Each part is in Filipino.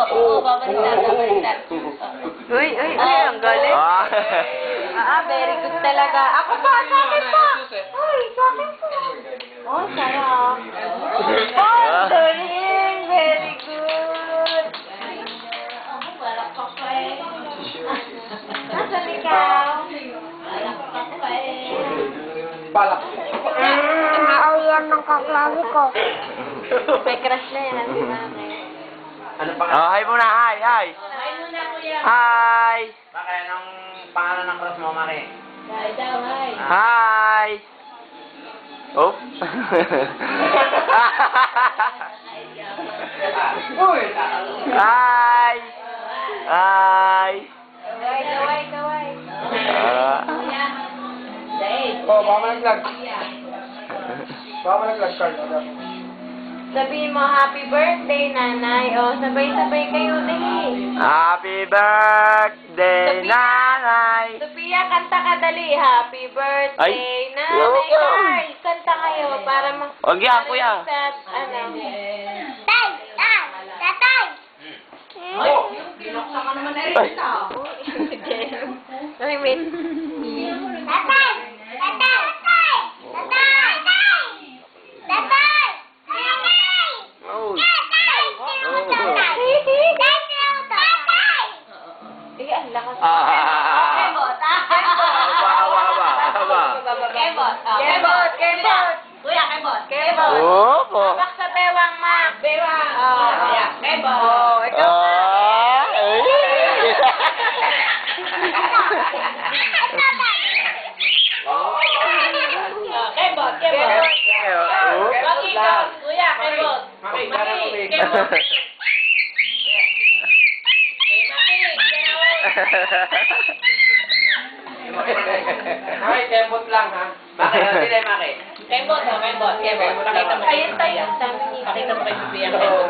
babaliktad. Uy, ang galing. Very good talaga. Ako pa, sa akin pa. Uy, sa akin pa. Oh, sarap. Oh, galing. Very good. Nasaan ikaw? Balak. Ayan ng kaklase ko. May crush na yan. Ano pa? Oh, hi muna, hi. Hi muna, kuya. Hi. Bakit? Anong pangalan ng crush mo, Maki? Hi daw, hi. Hi. Oh. Uy! Hi. Hi. Kaway. Dave. Oh, baka malaglag. Baka malaglag, Carl. Sabihin mo, happy birthday, nanay. O, sabay-sabay kayo, dali. Happy birthday, Sophia. nanay. Sophia, kanta ka dali. Happy birthday, Ay. nanay. Carl, kanta kayo para Wag yan, kuya. Sa, ano. Tay! Tatay! Oh! Ay, wait. Tatay! Tatay! Tatay! Tatay! Tatay! Oh. Tatay! Tatay! Sige, ang lakas. Kembot. Kembot. Kuya, kembot. Oh. Habak sa bewang, ma. Bewang. Oh, yeah. Kembot. Oh, ikaw. Kembot. Kuya, kembot. Maki, gara mo, Maki. Kembot. Maki, kembot lang, ha? Maki, hindi na, Maki. Kembot. Pakita mo. Ayun tayo. Pakita mo kay Sophia. Kembot.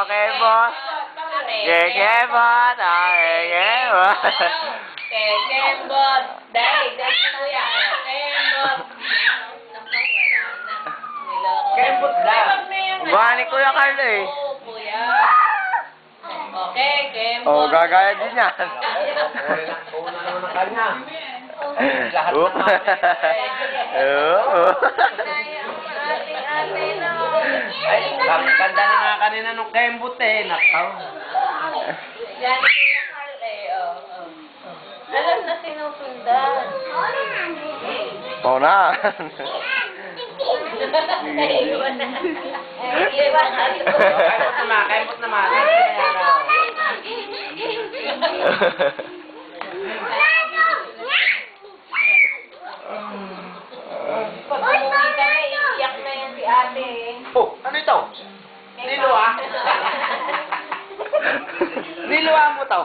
Kembot. Kembot. Kembot. Dahil kuya. Kembot. Kembot lang. Bani Kuya Carlo eh. Kuya. Okay, kembot. Oh, gagaya din yan. Una naman ang kanya. Lahat Oh. ng Oh. Ate na. Ay, ganda na nga kanina nung kembot eh. Nakaw. Yan, Kuya Carl eh. Alam na sinusundan. Oh na. Iwan na. Kembot naman. Pag umuwi ka na, iiyak na yan si ate eh. Oh, ano ito? Nilua? Nilua mo to?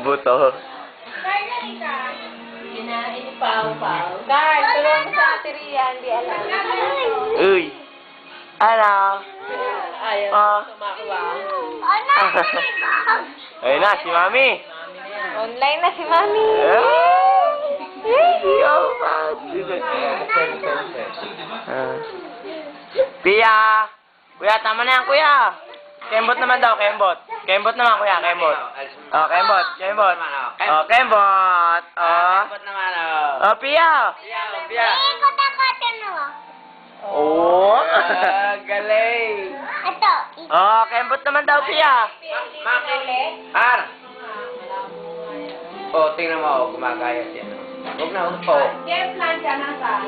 Buto. Pau. Carl, tulungan mo sa ate Ria, hindi alam. Uy. Ano? Ayaw, tumakuha. Ayun na, si Mami. Online na si Mami. Kuya. Kuya, tama na yan, kuya. Kembot naman daw, kembot. Kembot naman, kuya, kembot. Oh, kembot. Oh, kembot. Oh. Kembot naman, oh. Oh, Pia. Pia. Ikot-ikotin mo. Oh. Galing. Ito. Oh, kembot naman daw, Pia. Maki. Ar. Oh, tingnan mo, oh, gumagaya siya. Huwag na, huwag po. Game plan ka na sa.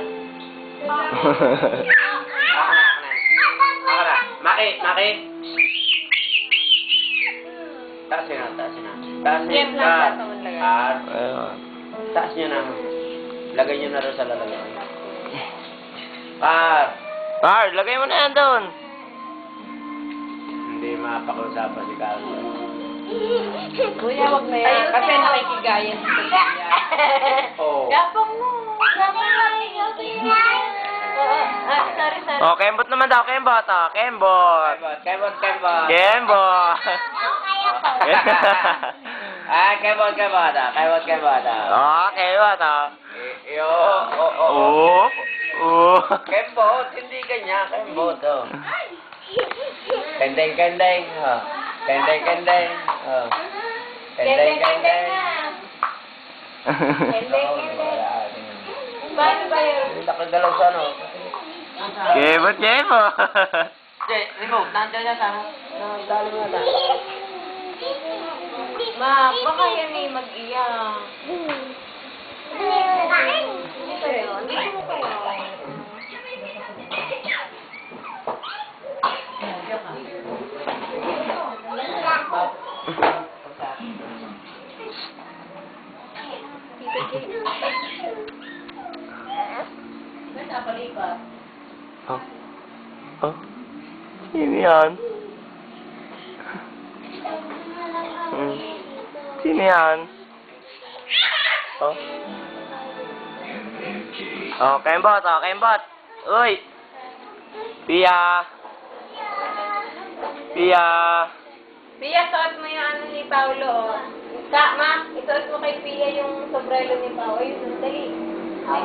Ako na. Maki. Taas yun na. Taas Game yun plan na. ka sa unlagay. Ar. Ayun. Taas nyo na. Lagay nyo na rin sa lalagay. Ar. Par, lagay mo na yan doon. Hindi mapakiusapan si Carlo. Kuya, wag na yan. Kasi nakikigaya si Sophia. Oh. Gapang mo. Sorry. Oh, kembot naman daw, kembot. Oh, kembot. Kembot. Kembot. Kembot. Oh, kembot. Oh. Oh. Oh. Kembot, hindi ganyan. Kembot, oh. Kendeng, kendeng. Oh. Kendeng, kendeng. Oh. Kendeng, kendeng. Kendeng, kendeng. Paano ba yun? Nakagalaw sa ano. Kembot, kembot. Jay, remove. Nandiyan niya sa ano. Dalo mo na. Ma, baka yan eh, mag-iyak. Hindi kayo, hindi mo kayo. Oh. Oh. Sino yan? Hmm. Sino yan? Oh. Oh, kembot, oh, kembot. Uy. Pia. Pia. Pia, suot mo yung ano ni Paulo, oh. Ma, isuot mo kay Pia yung sombrero ni Paulo. Ayun, dali. Ay,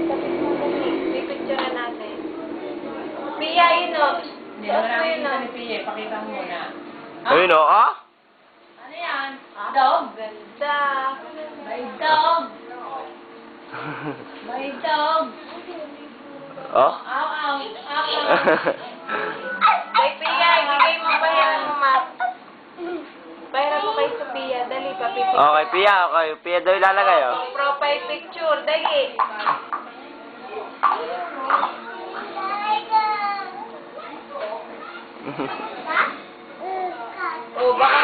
tapos mo dali. Pipicture natin. Pia, yun, oh. Suot mo yun, oh. Pakita mo muna. Ayun, oh, ah? Ano yan? Dog. Ganda. May dog. May dog. Oh? Aw, aw. Aw, aw. Kay Pia, ibigay mo pa yan mo, ma. Pahira mo kay Sophia. Dali, papipicture. Okay, Pia, okay. Pia daw ilalagay, oh. Profile picture. Dali. Oh, baka